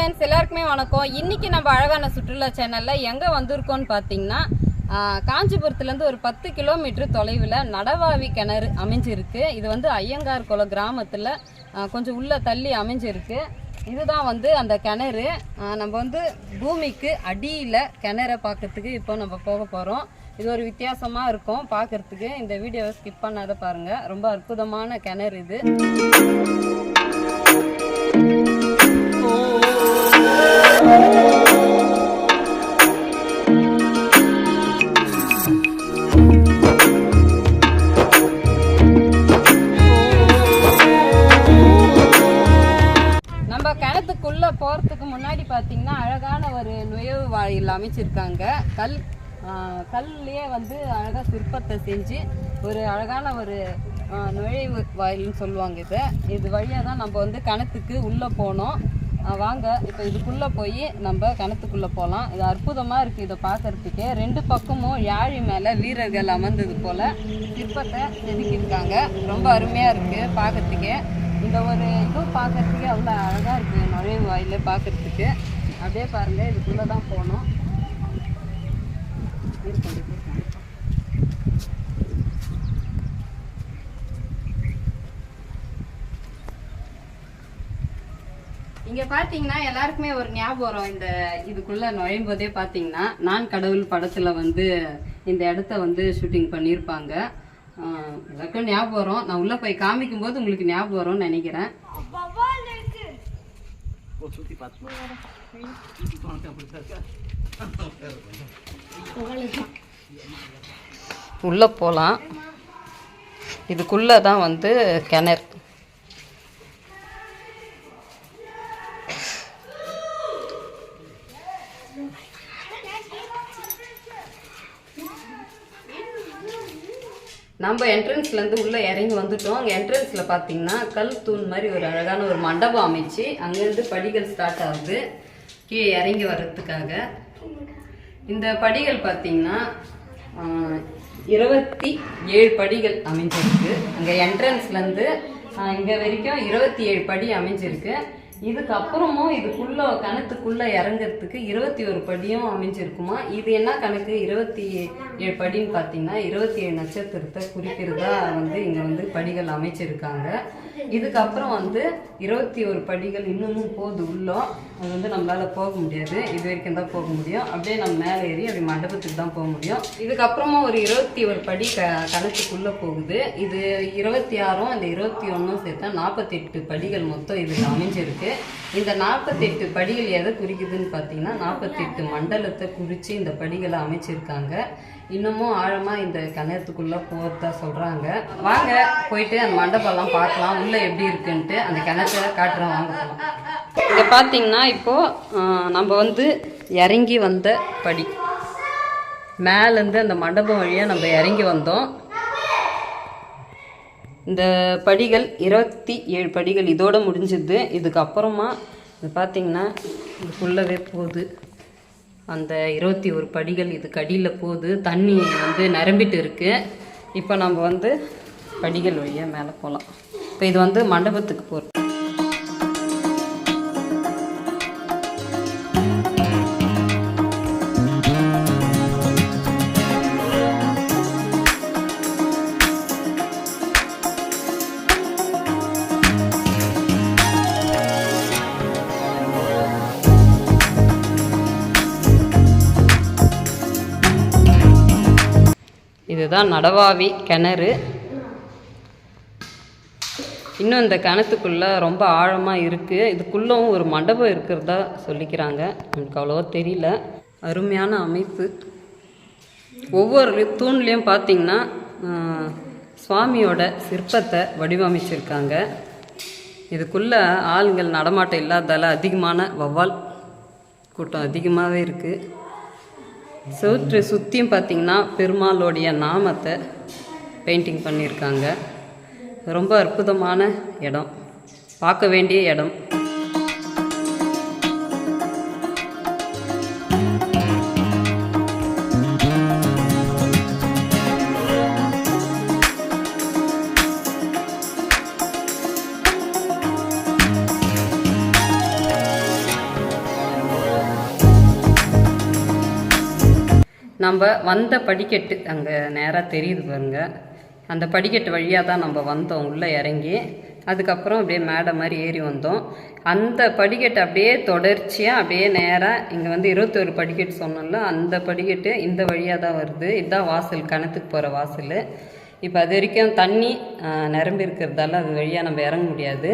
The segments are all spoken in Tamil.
ஃப்ரெண்ட்ஸ், எல்லாருக்குமே வணக்கம். இன்னைக்கு நம்ம அழகான சுற்றுலா சேனலில் எங்கே வந்திருக்கோன்னு பார்த்தீங்கன்னா, காஞ்சிபுரத்துலேருந்து ஒரு 10 கிலோமீட்டர் தொலைவில் நடவாவி கிணறு அமைஞ்சிருக்கு. இது வந்து ஐயங்கார் குளம் கிராமத்தில் கொஞ்சம் உள்ளே தள்ளி அமைஞ்சிருக்கு. இதுதான் வந்து அந்த கிணறு. நம்ம வந்து பூமிக்கு அடியில் கிணறை பார்க்கறதுக்கு இப்போ நம்ம போக போகிறோம். இது ஒரு வித்தியாசமாக இருக்கும் பார்க்குறதுக்கு. இந்த வீடியோவை ஸ்கிப் பண்ணாத பாருங்கள். ரொம்ப அற்புதமான கிணறு இது. நம்ம கிணத்துக்குள்ளே போகிறதுக்கு முன்னாடி பார்த்தீங்கன்னா அழகான ஒரு நுழைவு வாயில் அமைச்சிருக்காங்க. கல்லையே வந்து அழகாக சிற்பத்தை செஞ்சு ஒரு அழகான ஒரு நுழைவு வாயில்னு சொல்லுவாங்க. இது வழியாக தான் நம்ம வந்து கிணத்துக்கு உள்ளே போனோம். வாங்க இப்போ இதுக்குள்ளே போய் நம்ம கிணத்துக்குள்ளே போகலாம். இது அற்புதமாக இருக்குது. இதை பார்க்குறதுக்கு ரெண்டு பக்கமும் யாழி மேலே வீரர்கள் அமர்ந்தது போல் சிற்பத்தை செதுக்கியிருக்காங்க. ரொம்ப அருமையாக இருக்குது பார்க்குறதுக்கே. இந்த ஒரு இதுவும் பார்க்குறதுக்கே அவ்வளோ அழகாக இருக்குது. நுழைவு வாயில் பார்க்குறதுக்கு அப்படியே பாருங்கள். இதுக்குள்ளே தான் போகணும். இங்கே பார்த்தீங்கன்னா எல்லாருக்குமே ஒரு ஞாபகம் வரும். இதுக்குள்ளே நுழையும் போதே பார்த்தீங்கன்னா நான் கடவுள் படத்தில் வந்து இந்த இடத்த வந்து ஷூட்டிங் பண்ணியிருப்பாங்க. எல்லாருக்கும் ஞாபகம் வரும். நான் உள்ளே போய் காமிக்கும் போது உங்களுக்கு ஞாபகம் வரும்னு நினைக்கிறேன். உள்ளே போகலாம். இதுக்குள்ளே தான் வந்து கிணறு. நம்ம என்ட்ரன்ஸ்லேருந்து உள்ளே இறங்கி வந்துட்டோம். அங்கே என்ட்ரன்ஸில் பார்த்தீங்கன்னா கல் தூண் மாதிரி ஒரு அழகான ஒரு மண்டபம் அமைச்சு அங்கேருந்து படிகள் ஸ்டார்ட் ஆகுது கீழே இறங்கி வர்றதுக்காக. இந்த படிகள் பார்த்தீங்கன்னா 27 படிகள் அமைஞ்சிருக்கு. அங்கே என்ட்ரன்ஸ்லேருந்து இங்கே வரைக்கும் 27 படி அமைஞ்சிருக்கு. இதுக்கப்புறமும் இதுக்குள்ளே கிணத்துக்குள்ளே இறங்கிறதுக்கு 21 படியும் அமைஞ்சிருக்குமா. இது என்ன கணக்கு? 27 படின்னு பார்த்தீங்கன்னா 27 நட்சத்திரத்தை குறிக்கிறதா வந்து இங்கே வந்து படிகள் அமைச்சிருக்காங்க. இதுக்கப்புறம் வந்து 21 படிகள் இன்னமும் போகுது உள்ளே. அது வந்து நம்மளால் போக முடியாது. இது வரைக்கும் தான் போக முடியும். அப்படியே நம்ம மேலே ஏறி அப்படி மண்டபத்துக்கு தான் போக முடியும். இதுக்கப்புறமா ஒரு 21 படி கிணத்துக்குள்ளே போகுது. இது 26ம் இந்த 21ம் சேர்த்தா 48 படிகள் மொத்தம் இதில் அமைஞ்சிருக்கு. இந்த 48 படிகள் எதை குறிக்குதுன்னு பார்த்தீங்கன்னா 48 மண்டலத்தை குறித்து இந்த படிகளை அமைச்சிருக்காங்க. இன்னமும் ஆழமாக இந்த கிணத்துக்குள்ளே போகிறதா சொல்கிறாங்க. வாங்க போயிட்டு அந்த மண்டபம்லாம் பார்க்கலாம். உள்ளே எப்படி இருக்குன்ட்டு அந்த கிணத்தை காட்டுறோம். வாங்க போகலாம். இங்கே பார்த்தீங்கன்னா இப்போது நம்ம வந்து இறங்கி வந்த படி மேலேருந்து அந்த மண்டபம் வழியாக நம்ம இறங்கி வந்தோம். இந்த படிகள் 27 படிகள் இதோடு முடிஞ்சுது. இதுக்கப்புறமா இது பார்த்திங்கன்னா இதுக்குள்ளவே போகுது. அந்த 21 படிகள் இதுக்கு அடியில் போகுது. தண்ணி வந்து நிரம்பிட்டு இருக்குது. இப்போ நம்ம வந்து படிகள் வழியாக மேலே போகலாம். இப்போ இது வந்து மண்டபத்துக்கு போகிறோம். இதுதான் நடவாவி கிணறு. இன்னும் இந்த கிணத்துக்குள்ளே ரொம்ப ஆழமாக இருக்குது. இதுக்குள்ளவும் ஒரு மண்டபம் இருக்கிறதா சொல்லிக்கிறாங்க. எனக்கு அவ்வளோவா தெரியல. அருமையான அமைப்பு. ஒவ்வொரு தூண்லேயும் பார்த்திங்கன்னா சுவாமியோட சிற்பத்தை வடிவமைச்சிருக்காங்க. இதுக்குள்ளே ஆளுங்கள் நடமாட்டம் இல்லாதால அதிகமான வௌவால் கூட்டம் அதிகமாகவே இருக்குது. சுற்று சுற்றியும் பார்த்திங்கன்னா பெருமாளுடைய நாமத்தை பெயிண்டிங் பண்ணியிருக்காங்க. ரொம்ப அற்புதமான இடம், பார்க்க வேண்டிய இடம். நம்ம வந்த படிக்கட்டு அங்கே நேராக தெரியுது பாருங்க, அந்த படிக்கட்டு வழியாக தான் நம்ம வந்தோம் உள்ளே இறங்கி. அதுக்கப்புறம் அப்படியே மேடை மாதிரி ஏறி வந்தோம். அந்த படிக்கட்டு அப்படியே தொடர்ச்சியாக அப்படியே நேராக இங்கே வந்து 21 படிக்கட்டு சொன்னோம்ல, அந்த படிக்கட்டு இந்த வழியாக தான் வருது. இதுதான் வாசல், கிணத்துக்கு போகிற வாசல். இப்போ அது வரைக்கும் தண்ணி நிரம்பி இருக்கிறதால அது வழியாக நம்ம இறங்க முடியாது.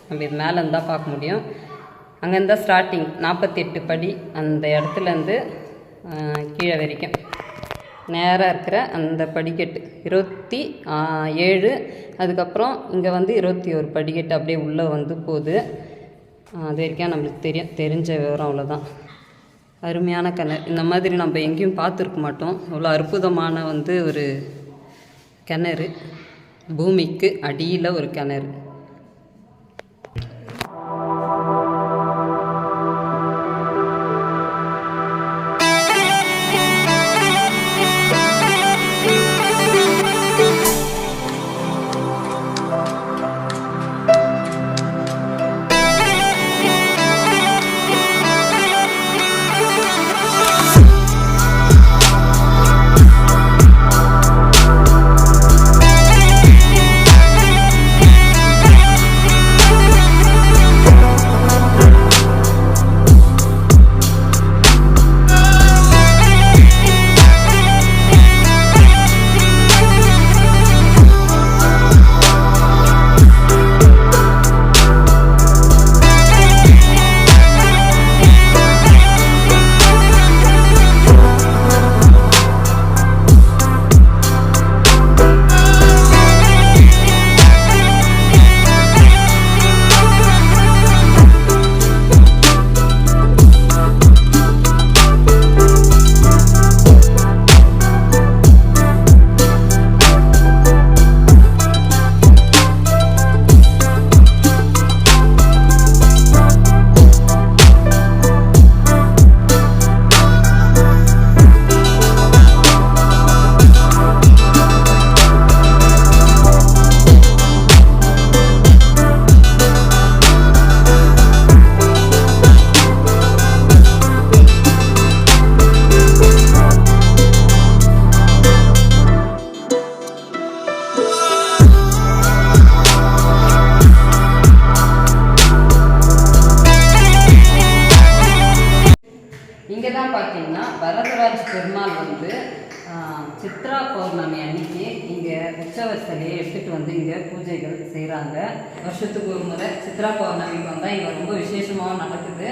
நம்ம இது மேலே இருந்தால் பார்க்க முடியும். அங்கேருந்தா ஸ்டார்டிங் 48 படி, அந்த இடத்துலேருந்து கீழே வரைக்கும் நேராக இருக்கிற அந்த படிக்கட்டு 27. அதுக்கப்புறம் இங்கே வந்து 21 படிக்கட்டு அப்படியே உள்ளே வந்து போகுது. அது வரைக்கும் நம்மளுக்கு தெரிஞ்ச விவரம் அவ்வளோதான். அருமையான கிணறு. இந்த மாதிரி நம்ம எங்கேயும் பார்த்துருக்க மாட்டோம். அவ்வளோ அற்புதமான வந்து ஒரு கிணறு, பூமிக்கு அடியில் ஒரு கிணறு. இங்கே தான் பார்த்தீங்கன்னா வரதராஜ பெருமாள் வந்து சித்ரா பௌர்ணமி அன்னைக்கு இங்கே உற்சவஸ்தலையை எடுத்துகிட்டு வந்து இங்கே பூஜைகள் செய்கிறாங்க. வருஷத்துக்கு ஒரு முறை சித்ரா பௌர்ணமிக்கு வந்தால் இங்கே ரொம்ப விசேஷமாக நடக்குது.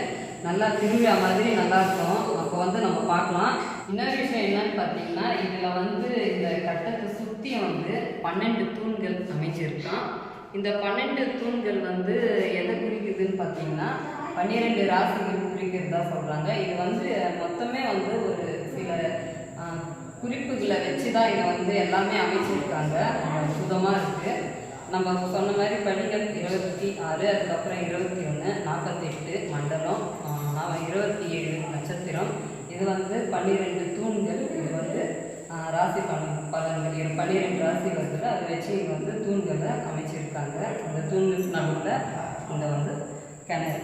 நல்லா திருவிழா மாதிரி நல்லாயிருக்கும். அப்போ வந்து நம்ம பார்க்கலாம். இன்னொரு விஷயம் என்னன்னு பார்த்தீங்கன்னா, இதில் வந்து இந்த கட்டத்தை சுற்றி வந்து 12 தூண்கள் அமைச்சிருக்கான். இந்த 12 தூண்கள் வந்து எதை குறிக்குதுன்னு பார்த்தீங்கன்னா 12 ராசிகள் குறிக்கிறதா சொல்கிறாங்க. இது வந்து மொத்தமே வந்து ஒரு சில குறிப்புகளை வச்சு தான் இதை வந்து எல்லாமே அமைச்சிருக்காங்க. அற்புதமாக இருக்குது. நம்ம சொன்ன மாதிரி படிகள் 26, அதுக்கப்புறம் 21, 48 மண்டலம், 27 நட்சத்திரம். இது வந்து 12 தூண்கள். இது வந்து ராசி பலன்கள் 12 ராசி வருது. அதை வச்சு இங்கே வந்து தூண்களை அமைச்சிருக்காங்க. அந்த தூண்களுக்கு நடுவில் இந்த வந்து கிணறு.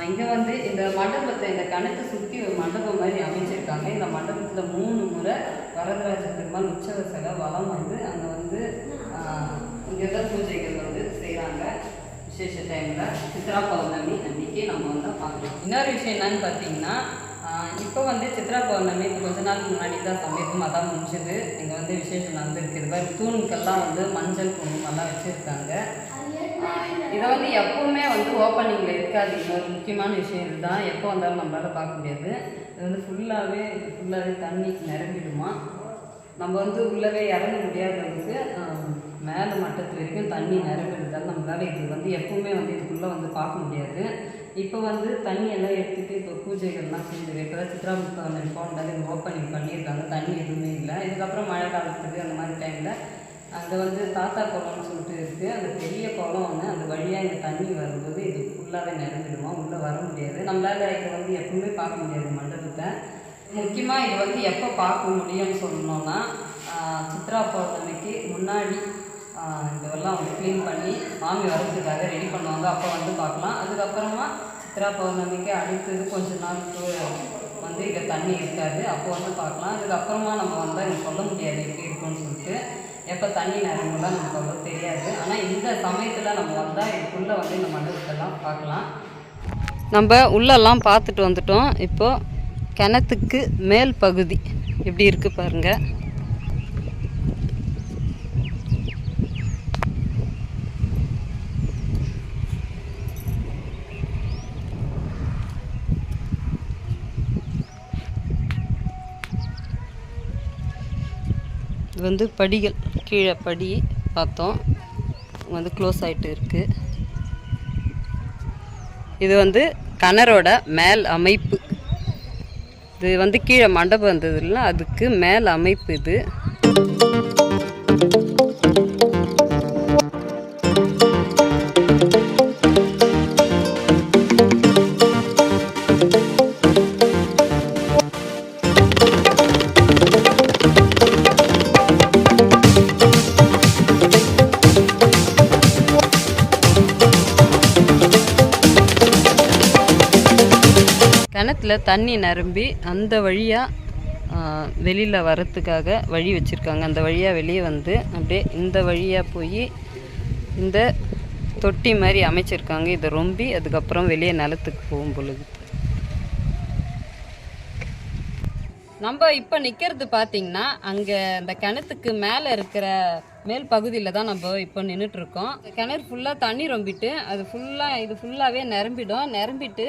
இங்கே வந்து இந்த மண்டபத்தை, இந்த கிணத்தை சுற்றி ஒரு மண்டபம் மாதிரி அமைச்சிருக்காங்க. இந்த மண்டபத்தில் 3 முறை வரதராஜ பெருமாள் உற்சவ சிலை வளம் வந்து அங்கே வந்து இங்கே தான் பூஜைகள் வந்து செய்கிறாங்க. விசேஷ டைமில் சித்ரா பௌர்ணமி அன்றைக்கி நம்ம வந்து பார்க்கலாம். இன்னொரு விஷயம் என்னன்னு பார்த்தீங்கன்னா, இப்போ வந்து சித்ரா பௌர்ணமி கொஞ்ச நாள் முன்னாடி தான் சமீபமாக தான் முடிஞ்சது. இங்கே வந்து விசேஷம் நடந்துருக்கிறது. தூணுக்கெல்லாம் வந்து மஞ்சள் குங்குமம்லாம் வச்சுருக்காங்க. இதை வந்து எப்பவுமே வந்து ஓப்பனிங்கில் இருக்காது. இன்னொரு முக்கியமான விஷயம் இதுதான், எப்போ வந்தாலும் நம்மளால் பார்க்க முடியாது. இது வந்து ஃபுல்லாகவே தண்ணி நிரம்பிடுமா. நம்ம வந்து உள்ளவே இறங்க முடியாததுக்கு மேலே மட்டத்து வரைக்கும் தண்ணி நிரம்பிடுதால் நம்மளால் இது வந்து எப்பவுமே வந்து இதுக்குள்ளே வந்து பார்க்க முடியாது. இப்போ வந்து தண்ணியெல்லாம் எடுத்துகிட்டு இப்போ பூஜைகள்லாம் செஞ்சு வைக்கிறதா சித்ரா பௌர்ணமி போனதால் இது ஓப்பனிங் பண்ணியிருக்காங்க. தண்ணி எதுவுமே இல்லை. இதுக்கப்புறம் மழை காலத்துக்கு அந்த மாதிரி டைமில் அங்கே வந்து தாத்தா குளம்னு சொல்லிட்டு இருக்குது. அந்த பெரிய குளம் ஒன்று, அந்த வழியாக இங்கே தண்ணி வரும்போது இது ஃபுல்லாகவே நிரம்பிடுமா. உள்ளே வர முடியாது. நம்மளால் இதை வந்து எப்பவுமே பார்க்க முடியாது மண்டபத்தை. முக்கியமாக இது வந்து எப்போ பார்க்க முடியும்னு சொல்லணுன்னா, சித்ரா பௌர்ணமிக்கு முன்னாடி இதெல்லாம் வந்து க்ளீன் பண்ணி சாமி வரதுக்காக ரெடி பண்ணுவாங்க. அப்போ வந்து பார்க்கலாம். அதுக்கப்புறமா சித்ரா பௌர்ணமிக்கு அடுத்தது கொஞ்ச நாளுக்கு வந்து இங்கே தண்ணி இருக்காது. அப்போ வந்து பார்க்கலாம். இதுக்கப்புறமா நம்ம வந்தால் இங்கே சொல்ல முடியாது எப்படி இருக்குன்னு சொல்லிட்டு. எப்போ தண்ணி நிரம்பலாம் நமக்கு அவ்வளோ தெரியாது. ஆனால் இந்த சமயத்தில் நம்ம வந்தால் இதுக்குள்ளே வந்து இந்த மண்டபத்தெல்லாம் பார்க்கலாம். நம்ம உள்ளெல்லாம் பார்த்துட்டு வந்துட்டோம். இப்போது கிணத்துக்கு மேல் பகுதி எப்படி இருக்குது பாருங்கள். இது வந்து படிகள், கீழே படி பார்த்தோம், வந்து க்ளோஸ் ஆகிட்டு இருக்குது. இது வந்து கிணறோட மேல் அமைப்பு. இது வந்து கீழே மண்டபம் வந்தது இல்லை, அதுக்கு மேல் அமைப்பு இது. கிணத்துல தண்ணி நிரம்பி அந்த வழியாக வெளியில் வரத்துக்காக வழி வச்சுருக்காங்க. அந்த வழியாக வெளியே வந்து அப்படியே இந்த வழியாக போய் இந்த தொட்டி மாதிரி அமைச்சிருக்காங்க. இதை ரொம்பி அதுக்கப்புறம் வெளியே நிலத்துக்கு போகும் பொழுது நம்ம இப்போ நிற்கிறது பார்த்திங்கன்னா அங்கே இந்த கிணத்துக்கு மேலே இருக்கிற மேல் பகுதியில் தான் நம்ம இப்போ நின்றுட்டுருக்கோம். கிணறு ஃபுல்லாக தண்ணி ரொம்பிட்டு அது இது ஃபுல்லாகவே நிரம்பிட்டு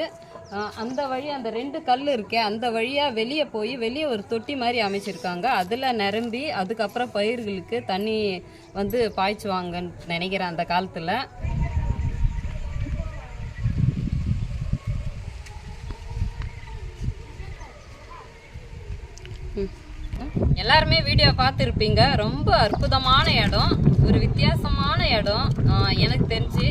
அந்த வழி அந்த 2 கல் இருக்கே அந்த வழியாக வெளியே போய் வெளியே ஒரு தொட்டி மாதிரி அமைச்சிருக்காங்க. அதில் நிரம்பி அதுக்கப்புறம் பயிர்களுக்கு தண்ணி வந்து பாய்ச்சுவாங்கன்னு நினைக்கிறேன் அந்த காலத்தில். எல்லாருமே வீடியோ பார்த்துருப்பீங்க. ரொம்ப அற்புதமான இடம், ஒரு வித்தியாசமான இடம் எனக்கு தெரிஞ்சு.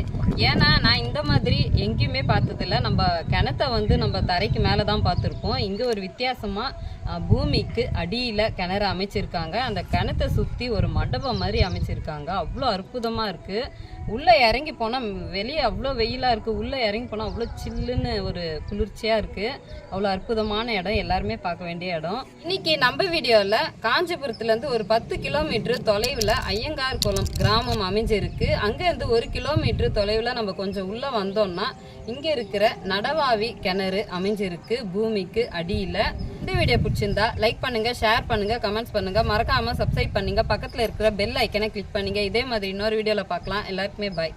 ஏன்னா நான் இந்த மாதிரி எங்கேயுமே பார்த்ததில்ல. நம்ம கிணத்தை வந்து நம்ம தரைக்கு மேலே தான் பார்த்துருப்போம். இங்கே ஒரு வித்தியாசமாக பூமிக்கு அடியில் கிணறு அமைச்சிருக்காங்க. அந்த கிணத்தை சுற்றி ஒரு மண்டபம் மாதிரி அமைச்சிருக்காங்க. அவ்வளோ அற்புதமாக இருக்குது. உள்ளே இறங்கி போனால் வெளியே அவ்வளோ வெயிலாக இருக்குது, உள்ளே இறங்கி போனால் அவ்வளோ சில்லுன்னு ஒரு குளிர்ச்சியாக இருக்குது. அவ்வளோ அற்புதமான இடம், எல்லாருமே பார்க்க வேண்டிய இடம். இன்னைக்கு நம்ம வீடியோவில் காஞ்சிபுரத்துலேருந்து ஒரு 10 கிலோமீட்டர் தொலைவில் ஐயங்கார் குளம் கிராமம் அமைஞ்சிருக்கு. அங்கேருந்து 1 கிலோமீட்டர் தொலைவில் நம்ம கொஞ்சம் உள்ளே வந்தோம்னா இங்கே இருக்கிற நடவாவி கிணறு அமைஞ்சிருக்கு பூமிக்கு அடியில். இந்த வீடியோ பிடிச்சிருந்தா லைக் பண்ணுங்கள், ஷேர் பண்ணுங்கள், கமெண்ட்ஸ் பண்ணுங்கள், மறக்காமல் சப்ஸ்கிரைப் பண்ணுங்கள், பக்கத்தில் இருக்கிற பெல் ஐக்கனை கிளிக் பண்ணுங்கள். இதே மாதிரி இன்னொரு வீடியோவில் பார்க்கலாம். எல்லாருக்குமே பாய்.